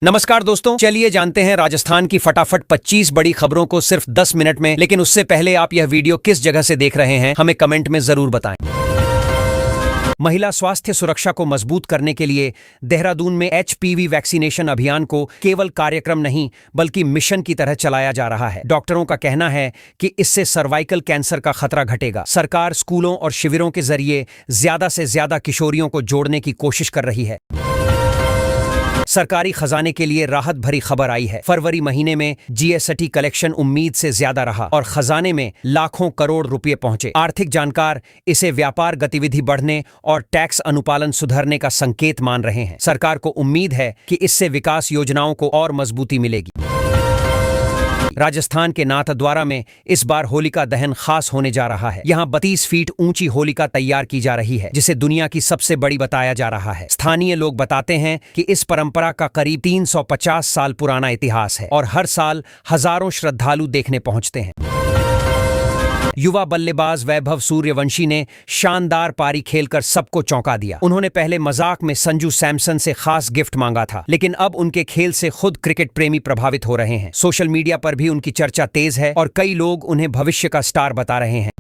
नमस्कार दोस्तों, चलिए जानते हैं राजस्थान की फटाफट 25 बड़ी खबरों को सिर्फ 10 मिनट में। लेकिन उससे पहले आप यह वीडियो किस जगह से देख रहे हैं हमें कमेंट में जरूर बताएं। महिला स्वास्थ्य सुरक्षा को मजबूत करने के लिए देहरादून में HPV वैक्सीनेशन अभियान को केवल कार्यक्रम नहीं बल्कि मिशन की तरह चलाया जा रहा है। डॉक्टरों का कहना है कि इससे सर्वाइकल कैंसर का खतरा घटेगा। सरकार स्कूलों और शिविरों के जरिए ज्यादा से ज्यादा किशोरियों को जोड़ने की कोशिश कर रही है। सरकारी खजाने के लिए राहत भरी खबर आई है। फरवरी महीने में GST कलेक्शन उम्मीद से ज्यादा रहा और खजाने में लाखों करोड़ रुपए पहुंचे। आर्थिक जानकार इसे व्यापार गतिविधि बढ़ने और टैक्स अनुपालन सुधरने का संकेत मान रहे हैं। सरकार को उम्मीद है कि इससे विकास योजनाओं को और मजबूती मिलेगी। राजस्थान के नाथद्वारा में इस बार होलिका दहन खास होने जा रहा है। यहाँ 32 फीट ऊंची होलिका तैयार की जा रही है, जिसे दुनिया की सबसे बड़ी बताया जा रहा है। स्थानीय लोग बताते हैं कि इस परंपरा का करीब 350 साल पुराना इतिहास है और हर साल हजारों श्रद्धालु देखने पहुंचते हैं। युवा बल्लेबाज वैभव सूर्यवंशी ने शानदार पारी खेलकर सबको चौंका दिया। उन्होंने पहले मजाक में संजू सैमसन से खास गिफ्ट मांगा था, लेकिन अब उनके खेल से खुद क्रिकेट प्रेमी प्रभावित हो रहे हैं। सोशल मीडिया पर भी उनकी चर्चा तेज है और कई लोग उन्हें भविष्य का स्टार बता रहे हैं।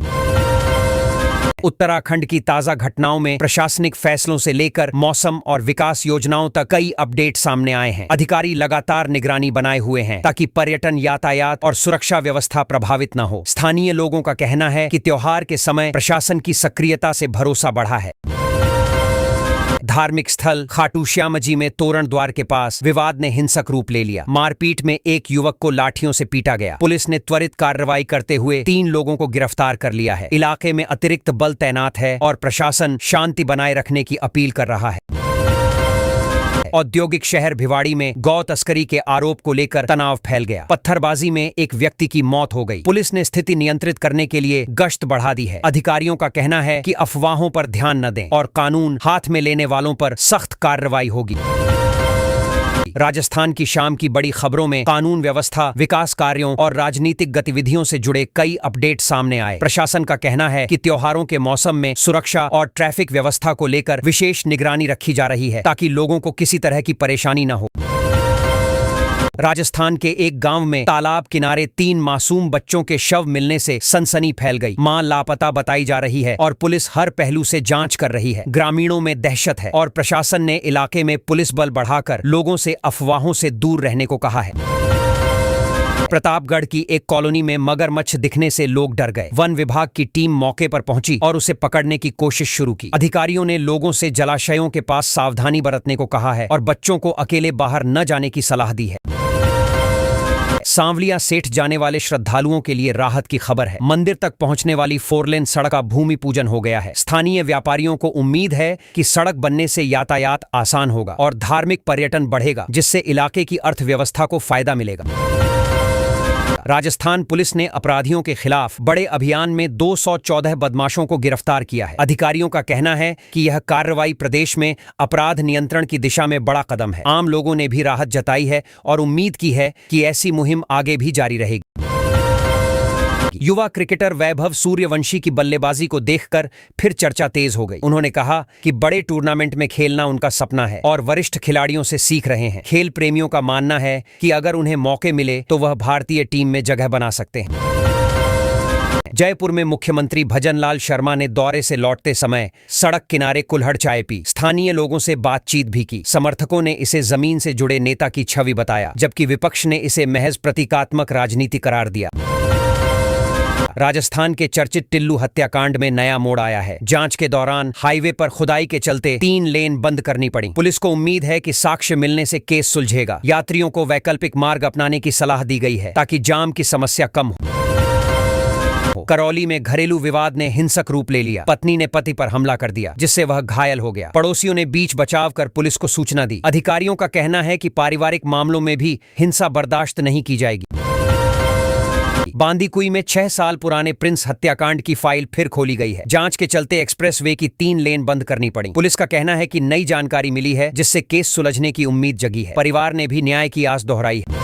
उत्तराखंड की ताजा घटनाओं में प्रशासनिक फैसलों से लेकर मौसम और विकास योजनाओं तक कई अपडेट सामने आए हैं। अधिकारी लगातार निगरानी बनाए हुए हैं ताकि पर्यटन, यातायात और सुरक्षा व्यवस्था प्रभावित न हो। स्थानीय लोगों का कहना है कि त्योहार के समय प्रशासन की सक्रियता से भरोसा बढ़ा है। धार्मिक स्थल खाटू श्याम जी में तोरण द्वार के पास विवाद ने हिंसक रूप ले लिया। मारपीट में एक युवक को लाठियों से पीटा गया। पुलिस ने त्वरित कार्रवाई करते हुए 3 लोगों को गिरफ्तार कर लिया है। इलाके में अतिरिक्त बल तैनात है और प्रशासन शांति बनाए रखने की अपील कर रहा है। औद्योगिक शहर भिवाड़ी में गौ तस्करी के आरोप को लेकर तनाव फैल गया। पत्थरबाजी में एक व्यक्ति की मौत हो गई। पुलिस ने स्थिति नियंत्रित करने के लिए गश्त बढ़ा दी है। अधिकारियों का कहना है कि अफवाहों पर ध्यान न दें और कानून हाथ में लेने वालों पर सख्त कार्रवाई होगी। राजस्थान की शाम की बड़ी खबरों में कानून व्यवस्था, विकास कार्यों और राजनीतिक गतिविधियों से जुड़े कई अपडेट सामने आए। प्रशासन का कहना है कि त्योहारों के मौसम में सुरक्षा और ट्रैफिक व्यवस्था को लेकर विशेष निगरानी रखी जा रही है ताकि लोगों को किसी तरह की परेशानी न हो। राजस्थान के एक गांव में तालाब किनारे 3 मासूम बच्चों के शव मिलने से सनसनी फैल गई। मां लापता बताई जा रही है और पुलिस हर पहलू से जांच कर रही है। ग्रामीणों में दहशत है और प्रशासन ने इलाके में पुलिस बल बढ़ाकर लोगों से अफवाहों से दूर रहने को कहा है। प्रतापगढ़ की एक कॉलोनी में मगरमच्छ दिखने से लोग डर गए। वन विभाग की टीम मौके पर पहुंची और उसे पकड़ने की कोशिश शुरू की। अधिकारियों ने लोगों से जलाशयों के पास सावधानी बरतने को कहा है और बच्चों को अकेले बाहर न जाने की सलाह दी है। सांवलिया सेठ जाने वाले श्रद्धालुओं के लिए राहत की खबर है। मंदिर तक पहुंचने वाली 4 लेन सड़क का भूमि पूजन हो गया है। स्थानीय व्यापारियों को उम्मीद है कि सड़क बनने से यातायात आसान होगा और धार्मिक पर्यटन बढ़ेगा, जिससे इलाके की अर्थव्यवस्था को फायदा मिलेगा। राजस्थान पुलिस ने अपराधियों के खिलाफ बड़े अभियान में 214 बदमाशों को गिरफ्तार किया है। अधिकारियों का कहना है कि यह कार्रवाई प्रदेश में अपराध नियंत्रण की दिशा में बड़ा कदम है। आम लोगों ने भी राहत जताई है और उम्मीद की है कि ऐसी मुहिम आगे भी जारी रहेगी। युवा क्रिकेटर वैभव सूर्यवंशी की बल्लेबाजी को देखकर फिर चर्चा तेज हो गई। उन्होंने कहा कि बड़े टूर्नामेंट में खेलना उनका सपना है और वरिष्ठ खिलाड़ियों से सीख रहे हैं। खेल प्रेमियों का मानना है कि अगर उन्हें मौके मिले तो वह भारतीय टीम में जगह बना सकते हैं। जयपुर में मुख्यमंत्री भजनलाल शर्मा ने दौरे से लौटते समय सड़क किनारे कुल्हड़ चाय पी। स्थानीय लोगों से बातचीत भी की। समर्थकों ने इसे जमीन से जुड़े नेता की छवि बताया, जबकि विपक्ष ने इसे महज प्रतीकात्मक राजनीति करार दिया। राजस्थान के चर्चित टिल्लू हत्याकांड में नया मोड़ आया है। जांच के दौरान हाईवे पर खुदाई के चलते 3 लेन बंद करनी पड़ी। पुलिस को उम्मीद है कि साक्ष्य मिलने से केस सुलझेगा। यात्रियों को वैकल्पिक मार्ग अपनाने की सलाह दी गई है ताकि जाम की समस्या कम हो। करौली में घरेलू विवाद ने हिंसक रूप ले लिया। पत्नी ने पति पर हमला कर दिया, जिससे वह घायल हो गया। पड़ोसियों ने बीच बचाव कर पुलिस को सूचना दी। अधिकारियों का कहना है कि पारिवारिक मामलों में भी हिंसा बर्दाश्त नहीं की जाएगी। बांदीकुई में 6 साल पुराने प्रिंस हत्याकांड की फाइल फिर खोली गई है। जांच के चलते एक्सप्रेसवे की 3 लेन बंद करनी पड़ी। पुलिस का कहना है कि नई जानकारी मिली है, जिससे केस सुलझने की उम्मीद जगी है। परिवार ने भी न्याय की आस दोहराई है।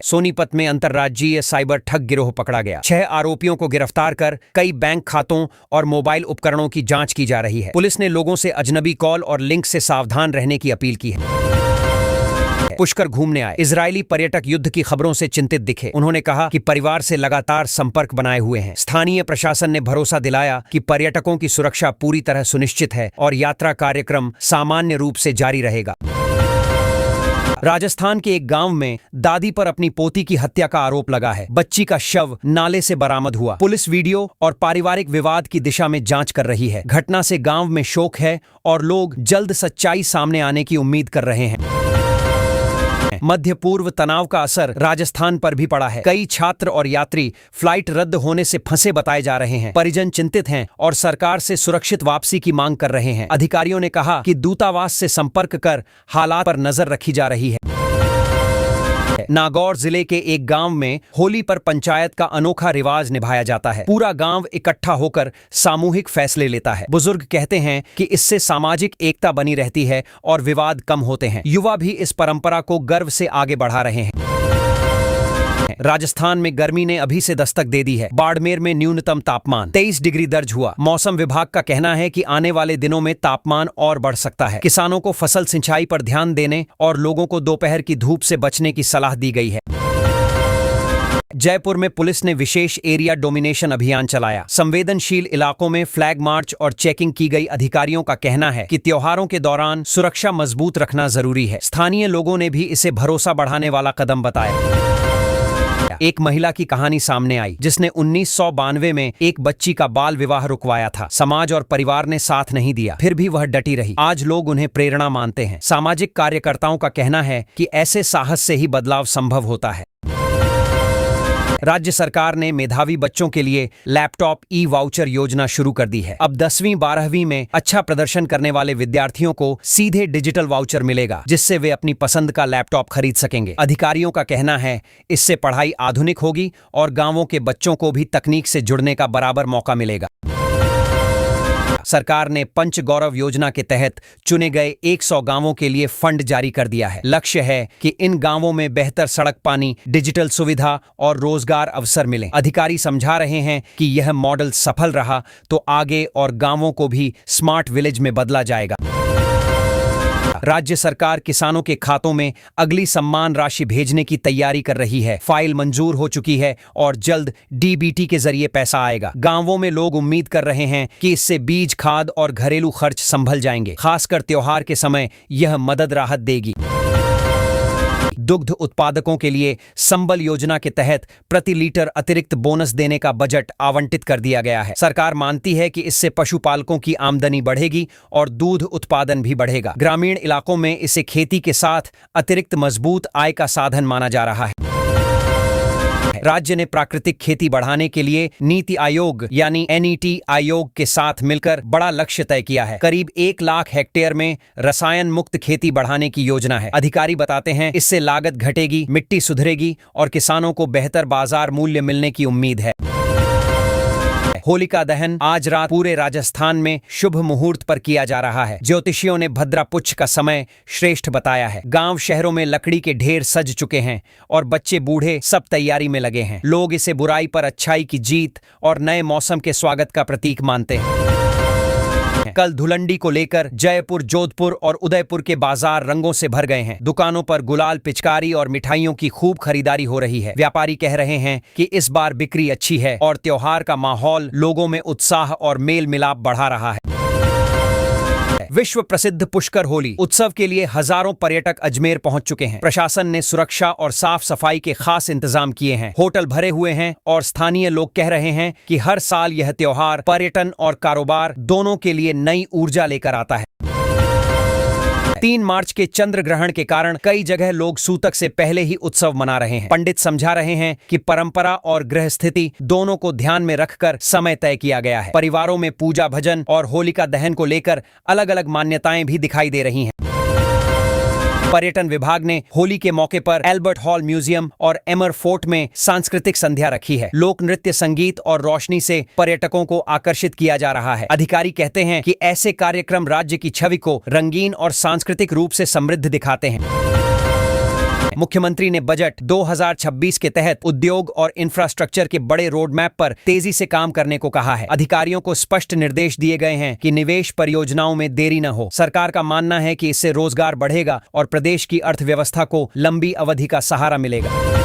सोनीपत में अंतर्राज्यीय साइबर ठग गिरोह पकड़ा गया। 6 आरोपियों को गिरफ्तार कर कई बैंक खातों और मोबाइल उपकरणों की जांच की जा रही है। पुलिस ने लोगों से अजनबी कॉल और लिंक से सावधान रहने की अपील की है। पुष्कर घूमने आए इजरायली पर्यटक युद्ध की खबरों से चिंतित दिखे। उन्होंने कहा कि परिवार से लगातार संपर्क बनाए हुए हैं। स्थानीय प्रशासन ने भरोसा दिलाया कि पर्यटकों की सुरक्षा पूरी तरह सुनिश्चित है और यात्रा कार्यक्रम सामान्य रूप से जारी रहेगा। राजस्थान के एक गांव में दादी पर अपनी पोती की हत्या का आरोप लगा है। बच्ची का शव नाले से बरामद हुआ। पुलिस वीडियो और पारिवारिक विवाद की दिशा में जांच कर रही है। घटना से गांव में शोक है और लोग जल्द सच्चाई सामने आने की उम्मीद कर रहे हैं। मध्य पूर्व तनाव का असर राजस्थान पर भी पड़ा है। कई छात्र और यात्री फ्लाइट रद्द होने से फंसे बताए जा रहे हैं। परिजन चिंतित हैं और सरकार से सुरक्षित वापसी की मांग कर रहे हैं। अधिकारियों ने कहा कि दूतावास से संपर्क कर हालात पर नजर रखी जा रही है। नागौर जिले के एक गांव में होली पर पंचायत का अनोखा रिवाज निभाया जाता है। पूरा गांव इकट्ठा होकर सामूहिक फैसले लेता है। बुजुर्ग कहते हैं कि इससे सामाजिक एकता बनी रहती है और विवाद कम होते हैं। युवा भी इस परंपरा को गर्व से आगे बढ़ा रहे हैं। राजस्थान में गर्मी ने अभी से दस्तक दे दी है। बाड़मेर में न्यूनतम तापमान 23 डिग्री दर्ज हुआ। मौसम विभाग का कहना है कि आने वाले दिनों में तापमान और बढ़ सकता है। किसानों को फसल सिंचाई पर ध्यान देने और लोगों को दोपहर की धूप से बचने की सलाह दी गई है। जयपुर में पुलिस ने विशेष एरिया डोमिनेशन अभियान चलाया। संवेदनशील इलाकों में फ्लैग मार्च और चेकिंग की गई। अधिकारियों का कहना है कि त्योहारों के दौरान सुरक्षा मजबूत रखना जरूरी है। स्थानीय लोगों ने भी इसे भरोसा बढ़ाने वाला कदम बताया। एक महिला की कहानी सामने आई जिसने 1992 में एक बच्ची का बाल विवाह रुकवाया था। समाज और परिवार ने साथ नहीं दिया, फिर भी वह डटी रही। आज लोग उन्हें प्रेरणा मानते हैं। सामाजिक कार्यकर्ताओं का कहना है कि ऐसे साहस से ही बदलाव संभव होता है। राज्य सरकार ने मेधावी बच्चों के लिए लैपटॉप ई वाउचर योजना शुरू कर दी है। अब 10वीं 12वीं में अच्छा प्रदर्शन करने वाले विद्यार्थियों को सीधे डिजिटल वाउचर मिलेगा, जिससे वे अपनी पसंद का लैपटॉप खरीद सकेंगे। अधिकारियों का कहना है इससे पढ़ाई आधुनिक होगी और गांवों के बच्चों को भी तकनीक से जुड़ने का बराबर मौका मिलेगा। सरकार ने पंच गौरव योजना के तहत चुने गए 100 गांवों के लिए फंड जारी कर दिया है। लक्ष्य है कि इन गांवों में बेहतर सड़क, पानी, डिजिटल सुविधा और रोजगार अवसर मिलें। अधिकारी समझा रहे हैं कि यह मॉडल सफल रहा तो आगे और गांवों को भी स्मार्ट विलेज में बदला जाएगा। राज्य सरकार किसानों के खातों में अगली सम्मान राशि भेजने की तैयारी कर रही है। फाइल मंजूर हो चुकी है और जल्द डीबीटी के जरिए पैसा आएगा। गांवों में लोग उम्मीद कर रहे हैं कि इससे बीज, खाद और घरेलू खर्च संभल जाएंगे। खासकर त्योहार के समय यह मदद राहत देगी। दुग्ध उत्पादकों के लिए संबल योजना के तहत प्रति लीटर अतिरिक्त बोनस देने का बजट आवंटित कर दिया गया है। सरकार मानती है कि इससे पशुपालकों की आमदनी बढ़ेगी और दूध उत्पादन भी बढ़ेगा। ग्रामीण इलाकों में इसे खेती के साथ अतिरिक्त मजबूत आय का साधन माना जा रहा है। राज्य ने प्राकृतिक खेती बढ़ाने के लिए नीति आयोग यानी NET आयोग के साथ मिलकर बड़ा लक्ष्य तय किया है। करीब 1 लाख हेक्टेयर में रसायन मुक्त खेती बढ़ाने की योजना है। अधिकारी बताते हैं इससे लागत घटेगी, मिट्टी सुधरेगी और किसानों को बेहतर बाजार मूल्य मिलने की उम्मीद है। होलिका दहन आज रात पूरे राजस्थान में शुभ मुहूर्त पर किया जा रहा है। ज्योतिषियों ने भद्रा पुच्छ का समय श्रेष्ठ बताया है। गांव शहरों में लकड़ी के ढेर सज चुके हैं और बच्चे बूढ़े सब तैयारी में लगे हैं। लोग इसे बुराई पर अच्छाई की जीत और नए मौसम के स्वागत का प्रतीक मानते हैं। कल धुलंडी को लेकर जयपुर, जोधपुर और उदयपुर के बाजार रंगों से भर गए हैं। दुकानों पर गुलाल, पिचकारी और मिठाइयों की खूब खरीदारी हो रही है। व्यापारी कह रहे हैं कि इस बार बिक्री अच्छी है और त्योहार का माहौल लोगों में उत्साह और मेल मिलाप बढ़ा रहा है। विश्व प्रसिद्ध पुष्कर होली उत्सव के लिए हजारों पर्यटक अजमेर पहुंच चुके हैं। प्रशासन ने सुरक्षा और साफ सफाई के खास इंतजाम किए हैं। होटल भरे हुए हैं और स्थानीय लोग कह रहे हैं कि हर साल यह त्योहार पर्यटन और कारोबार दोनों के लिए नई ऊर्जा लेकर आता है। 3 मार्च के चंद्र ग्रहण के कारण कई जगह लोग सूतक से पहले ही उत्सव मना रहे हैं। पंडित समझा रहे हैं कि परंपरा और गृह स्थिति दोनों को ध्यान में रखकर समय तय किया गया है। परिवारों में पूजा, भजन और होलिका दहन को लेकर अलग अलग मान्यताएं भी दिखाई दे रही हैं। पर्यटन विभाग ने होली के मौके पर एल्बर्ट हॉल म्यूजियम और एमर फोर्ट में सांस्कृतिक संध्या रखी है। लोक नृत्य, संगीत और रोशनी से पर्यटकों को आकर्षित किया जा रहा है। अधिकारी कहते हैं कि ऐसे कार्यक्रम राज्य की छवि को रंगीन और सांस्कृतिक रूप से समृद्ध दिखाते हैं। मुख्यमंत्री ने बजट 2026 के तहत उद्योग और इंफ्रास्ट्रक्चर के बड़े रोड मैप पर तेजी से काम करने को कहा है। अधिकारियों को स्पष्ट निर्देश दिए गए हैं कि निवेश परियोजनाओं में देरी न हो। सरकार का मानना है कि इससे रोजगार बढ़ेगा और प्रदेश की अर्थव्यवस्था को लंबी अवधि का सहारा मिलेगा।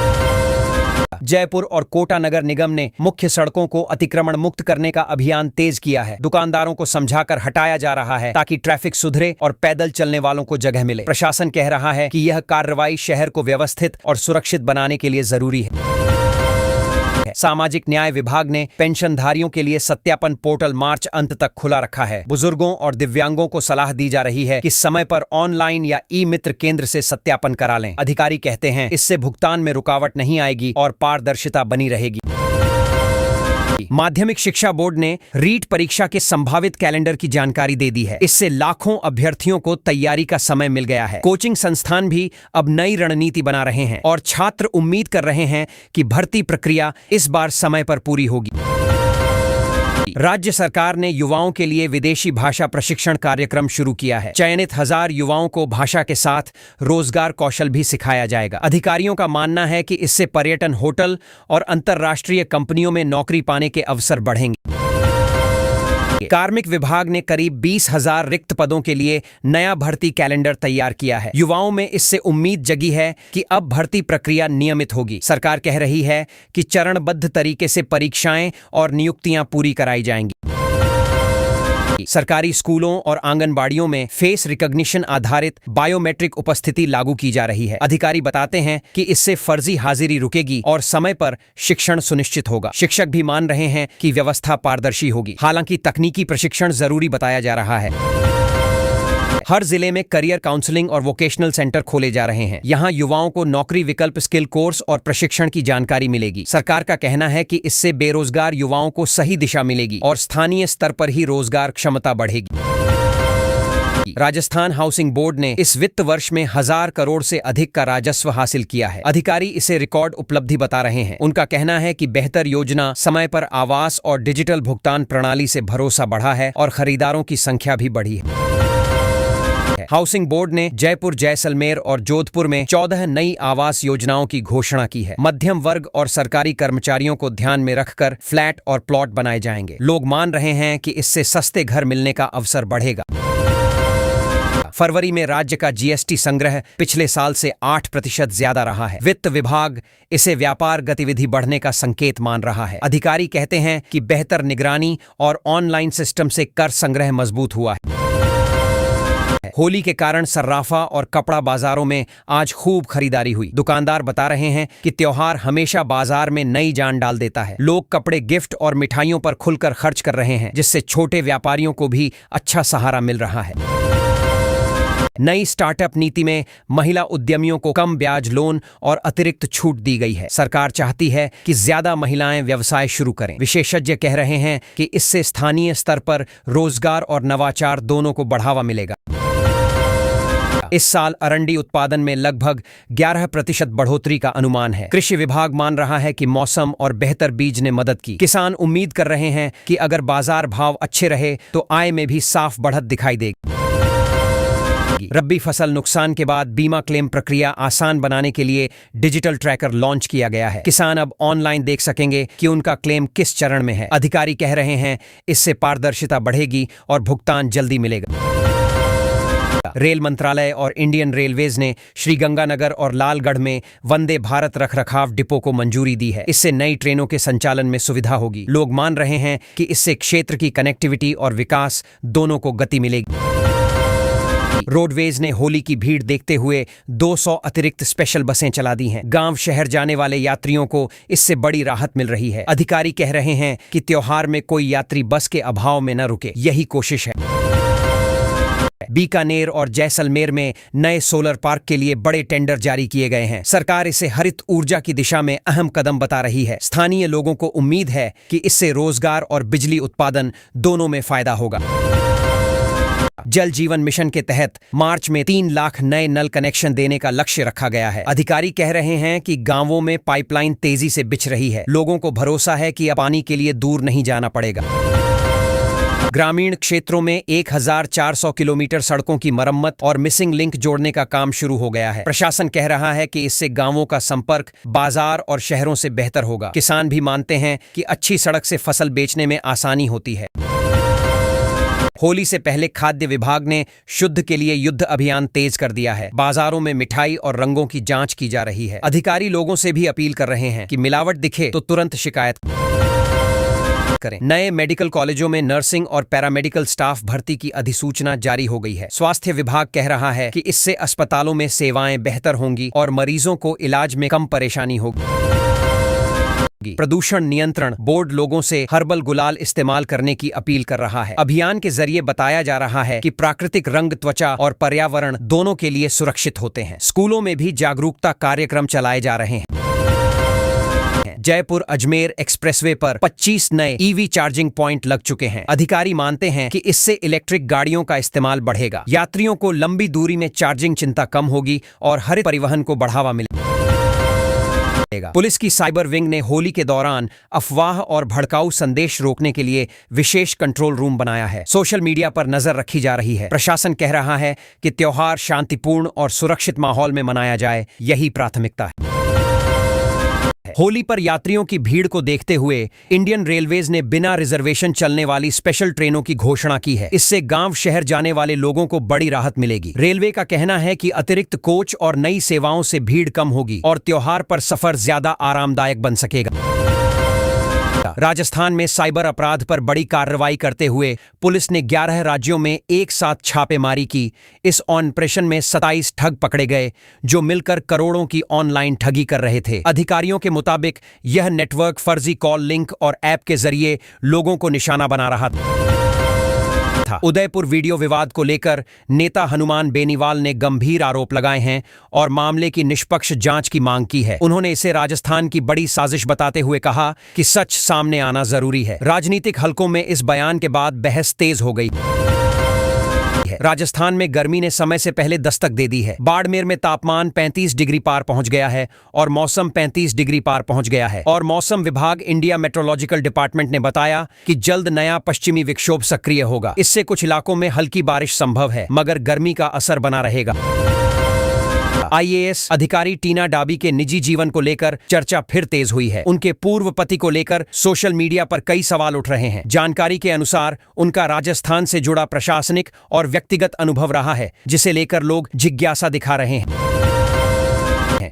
जयपुर और कोटा नगर निगम ने मुख्य सड़कों को अतिक्रमण मुक्त करने का अभियान तेज किया है। दुकानदारों को समझाकर हटाया जा रहा है ताकि ट्रैफिक सुधरे और पैदल चलने वालों को जगह मिले। प्रशासन कह रहा है कि यह कार्रवाई शहर को व्यवस्थित और सुरक्षित बनाने के लिए जरूरी है। सामाजिक न्याय विभाग ने पेंशनधारियों के लिए सत्यापन पोर्टल मार्च अंत तक खुला रखा है। बुजुर्गों और दिव्यांगों को सलाह दी जा रही है कि समय पर ऑनलाइन या ई मित्र केंद्र से सत्यापन करा लें। अधिकारी कहते हैं इससे भुगतान में रुकावट नहीं आएगी और पारदर्शिता बनी रहेगी। माध्यमिक शिक्षा बोर्ड ने रीट परीक्षा के संभावित कैलेंडर की जानकारी दे दी है। इससे लाखों अभ्यर्थियों को तैयारी का समय मिल गया है। कोचिंग संस्थान भी अब नई रणनीति बना रहे हैं और छात्र उम्मीद कर रहे हैं कि भर्ती प्रक्रिया इस बार समय पर पूरी होगी। राज्य सरकार ने युवाओं के लिए विदेशी भाषा प्रशिक्षण कार्यक्रम शुरू किया है। चयनित 1000 युवाओं को भाषा के साथ रोजगार कौशल भी सिखाया जाएगा। अधिकारियों का मानना है कि इससे पर्यटन, होटल और अंतर्राष्ट्रीय कंपनियों में नौकरी पाने के अवसर बढ़ेंगे। कार्मिक विभाग ने करीब 20,000 रिक्त पदों के लिए नया भर्ती कैलेंडर तैयार किया है। युवाओं में इससे उम्मीद जगी है कि अब भर्ती प्रक्रिया नियमित होगी। सरकार कह रही है कि चरणबद्ध तरीके से परीक्षाएं और नियुक्तियां पूरी कराई जाएंगी। सरकारी स्कूलों और आंगनबाड़ियों में फेस रिकॉग्निशन आधारित बायोमेट्रिक उपस्थिति लागू की जा रही है। अधिकारी बताते हैं कि इससे फर्जी हाजिरी रुकेगी और समय पर शिक्षण सुनिश्चित होगा। शिक्षक भी मान रहे हैं कि व्यवस्था पारदर्शी होगी। हालांकि तकनीकी प्रशिक्षण जरूरी बताया जा रहा है। हर जिले में करियर काउंसलिंग और वोकेशनल सेंटर खोले जा रहे हैं। यहां युवाओं को नौकरी विकल्प, स्किल कोर्स और प्रशिक्षण की जानकारी मिलेगी। सरकार का कहना है कि इससे बेरोजगार युवाओं को सही दिशा मिलेगी और स्थानीय स्तर पर ही रोजगार क्षमता बढ़ेगी। राजस्थान हाउसिंग बोर्ड ने इस वित्त वर्ष में 1000 करोड़ से अधिक का राजस्व हासिल किया है। अधिकारी इसे रिकॉर्ड उपलब्धि बता रहे हैं। उनका कहना है कि बेहतर योजना, समय पर आवास और डिजिटल भुगतान प्रणाली से भरोसा बढ़ा है और खरीदारों की संख्या भी बढ़ी है। हाउसिंग बोर्ड ने जयपुर, जैसलमेर और जोधपुर में 14 नई आवास योजनाओं की घोषणा की है। मध्यम वर्ग और सरकारी कर्मचारियों को ध्यान में रखकर फ्लैट और प्लॉट बनाए जाएंगे। लोग मान रहे हैं कि इससे सस्ते घर मिलने का अवसर बढ़ेगा। फरवरी में राज्य का जीएसटी संग्रह पिछले साल से 8% ज्यादा रहा है। वित्त विभाग इसे व्यापार गतिविधि बढ़ने का संकेत मान रहा है। अधिकारी कहते हैं कि बेहतर निगरानी और ऑनलाइन सिस्टम से कर संग्रह मजबूत हुआ है। होली के कारण सर्राफा और कपड़ा बाजारों में आज खूब खरीदारी हुई। दुकानदार बता रहे हैं कि त्योहार हमेशा बाजार में नई जान डाल देता है। लोग कपड़े, गिफ्ट और मिठाइयों पर खुलकर खर्च कर रहे हैं, जिससे छोटे व्यापारियों को भी अच्छा सहारा मिल रहा है। नई स्टार्टअप नीति में महिला उद्यमियों को कम ब्याज लोन और अतिरिक्त छूट दी गई है। सरकार चाहती है कि ज्यादा महिलाएं व्यवसाय शुरू करें। विशेषज्ञ कह रहे हैं कि इससे स्थानीय स्तर पर रोजगार और नवाचार दोनों को बढ़ावा मिलेगा। इस साल अरंडी उत्पादन में लगभग 11% बढ़ोतरी का अनुमान है। कृषि विभाग मान रहा है कि मौसम और बेहतर बीज ने मदद की। किसान उम्मीद कर रहे हैं कि अगर बाजार भाव अच्छे रहे तो आय में भी साफ बढ़त दिखाई देगी। रब्बी फसल नुकसान के बाद बीमा क्लेम प्रक्रिया आसान बनाने के लिए डिजिटल ट्रैकर लॉन्च किया गया है। किसान अब ऑनलाइन देख सकेंगे कि उनका क्लेम किस चरण में है। अधिकारी कह रहे हैं इससे पारदर्शिता बढ़ेगी और भुगतान जल्दी मिलेगा। रेल मंत्रालय और इंडियन रेलवेज ने श्रीगंगानगर और लालगढ़ में वंदे भारत रखरखाव डिपो को मंजूरी दी है। इससे नई ट्रेनों के संचालन में सुविधा होगी। लोग मान रहे हैं कि इससे क्षेत्र की कनेक्टिविटी और विकास दोनों को गति मिलेगी। रोडवेज ने होली की भीड़ देखते हुए 200 अतिरिक्त स्पेशल बसें चला दी हैं। गांव शहर जाने वाले यात्रियों को इससे बड़ी राहत मिल रही है। अधिकारी कह रहे हैं कि त्योहार में कोई यात्री बस के अभाव में न रुके, यही कोशिश है। बीकानेर और जैसलमेर में नए सोलर पार्क के लिए बड़े टेंडर जारी किए गए हैं। सरकार इसे हरित ऊर्जा की दिशा में अहम कदम बता रही है। स्थानीय लोगों को उम्मीद है कि इससे रोजगार और बिजली उत्पादन दोनों में फायदा होगा। जल जीवन मिशन के तहत मार्च में 3 लाख नए नल कनेक्शन देने का लक्ष्य रखा गया है। अधिकारी कह रहे हैं कि गांवों में पाइपलाइन तेजी से बिछ रही है। लोगों को भरोसा है कि अब पानी के लिए दूर नहीं जाना पड़ेगा। ग्रामीण क्षेत्रों में 1400 किलोमीटर सड़कों की मरम्मत और मिसिंग लिंक जोड़ने का काम शुरू हो गया है। प्रशासन कह रहा है कि इससे गांवों का संपर्क बाजार और शहरों से बेहतर होगा। किसान भी मानते हैं कि अच्छी सड़क से फसल बेचने में आसानी होती है। होली से पहले खाद्य विभाग ने शुद्ध के लिए युद्ध अभियान तेज कर दिया है। बाजारों में मिठाई और रंगों की जांच की जा रही है। अधिकारी लोगों से भी अपील कर रहे हैं कि मिलावट दिखे तो तुरंत शिकायत करें। नए मेडिकल कॉलेजों में नर्सिंग और पैरामेडिकल स्टाफ भर्ती की अधिसूचना जारी हो गई है। स्वास्थ्य विभाग कह रहा है कि इससे अस्पतालों में सेवाएं बेहतर होंगी और मरीजों को इलाज में कम परेशानी होगी। प्रदूषण नियंत्रण बोर्ड लोगों से हर्बल गुलाल इस्तेमाल करने की अपील कर रहा है। अभियान के जरिए बताया जा रहा है कि प्राकृतिक रंग त्वचा और पर्यावरण दोनों के लिए सुरक्षित होते हैं। स्कूलों में भी जागरूकता कार्यक्रम चलाए जा रहे हैं। जयपुर अजमेर एक्सप्रेसवे पर 25 नए ईवी चार्जिंग पॉइंट लग चुके हैं। अधिकारी मानते हैं कि इससे इलेक्ट्रिक गाड़ियों का इस्तेमाल बढ़ेगा। यात्रियों को लंबी दूरी में चार्जिंग चिंता कम होगी और हरित परिवहन को बढ़ावा मिलेगा। पुलिस की साइबर विंग ने होली के दौरान अफवाह और भड़काऊ संदेश रोकने के लिए विशेष कंट्रोल रूम बनाया है। सोशल मीडिया पर नजर रखी जा रही है। प्रशासन कह रहा है कि त्योहार शांतिपूर्ण और सुरक्षित माहौल में मनाया जाए, यही प्राथमिकता है। होली पर यात्रियों की भीड़ को देखते हुए इंडियन रेलवेज ने बिना रिजर्वेशन चलने वाली स्पेशल ट्रेनों की घोषणा की है। इससे गांव शहर जाने वाले लोगों को बड़ी राहत मिलेगी। रेलवे का कहना है कि अतिरिक्त कोच और नई सेवाओं से भीड़ कम होगी और त्योहार पर सफर ज्यादा आरामदायक बन सकेगा। राजस्थान में साइबर अपराध पर बड़ी कार्रवाई करते हुए पुलिस ने 11 राज्यों में एक साथ छापेमारी की। इस ऑपरेशन में 27 ठग पकड़े गए जो मिलकर करोड़ों की ऑनलाइन ठगी कर रहे थे। अधिकारियों के मुताबिक यह नेटवर्क फर्जी कॉल लिंक और ऐप के जरिए लोगों को निशाना बना रहा था। उदयपुर वीडियो विवाद को लेकर नेता हनुमान बेनीवाल ने गंभीर आरोप लगाए हैं और मामले की निष्पक्ष जांच की मांग की है। उन्होंने इसे राजस्थान की बड़ी साजिश बताते हुए कहा कि सच सामने आना जरूरी है। राजनीतिक हलकों में इस बयान के बाद बहस तेज हो गई। राजस्थान में गर्मी ने समय से पहले दस्तक दे दी है। बाड़मेर में तापमान 35 डिग्री पार पहुंच गया है और मौसम 35 डिग्री पार पहुंच गया है। और मौसम विभाग इंडिया मेट्रोलॉजिकल डिपार्टमेंट ने बताया कि जल्द नया पश्चिमी विक्षोभ सक्रिय होगा। इससे कुछ इलाकों में हल्की बारिश संभव है, मगर गर्मी का असर बना रहेगा। आईएएस अधिकारी टीना डाबी के निजी जीवन को लेकर चर्चा फिर तेज हुई है। उनके पूर्व पति को लेकर सोशल मीडिया पर कई सवाल उठ रहे हैं। जानकारी के अनुसार उनका राजस्थान से जुड़ा प्रशासनिक और व्यक्तिगत अनुभव रहा है, जिसे लेकर लोग जिज्ञासा दिखा रहे हैं।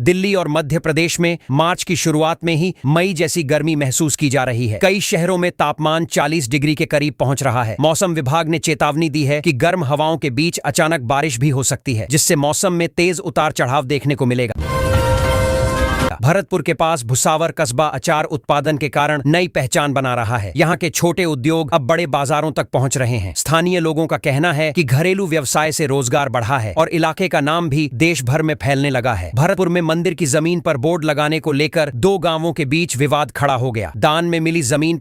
दिल्ली और मध्य प्रदेश में मार्च की शुरुआत में ही मई जैसी गर्मी महसूस की जा रही है। कई शहरों में तापमान 40 डिग्री के करीब पहुंच रहा है। मौसम विभाग ने चेतावनी दी है कि गर्म हवाओं के बीच अचानक बारिश भी हो सकती है, जिससे मौसम में तेज उतार चढ़ाव देखने को मिलेगा। भरतपुर के पास भुसावर कस्बा अचार उत्पादन के कारण नई पहचान बना रहा है। यहाँ के छोटे उद्योग अब बड़े बाजारों तक पहुँच रहे हैं। स्थानीय लोगों का कहना है कि घरेलू व्यवसाय से रोजगार बढ़ा है और इलाके का नाम भी देश भर में फैलने लगा है। भरतपुर में मंदिर की जमीन पर बोर्ड लगाने को लेकर 2 गांवों के बीच विवाद खड़ा हो गया। दान में मिली जमीन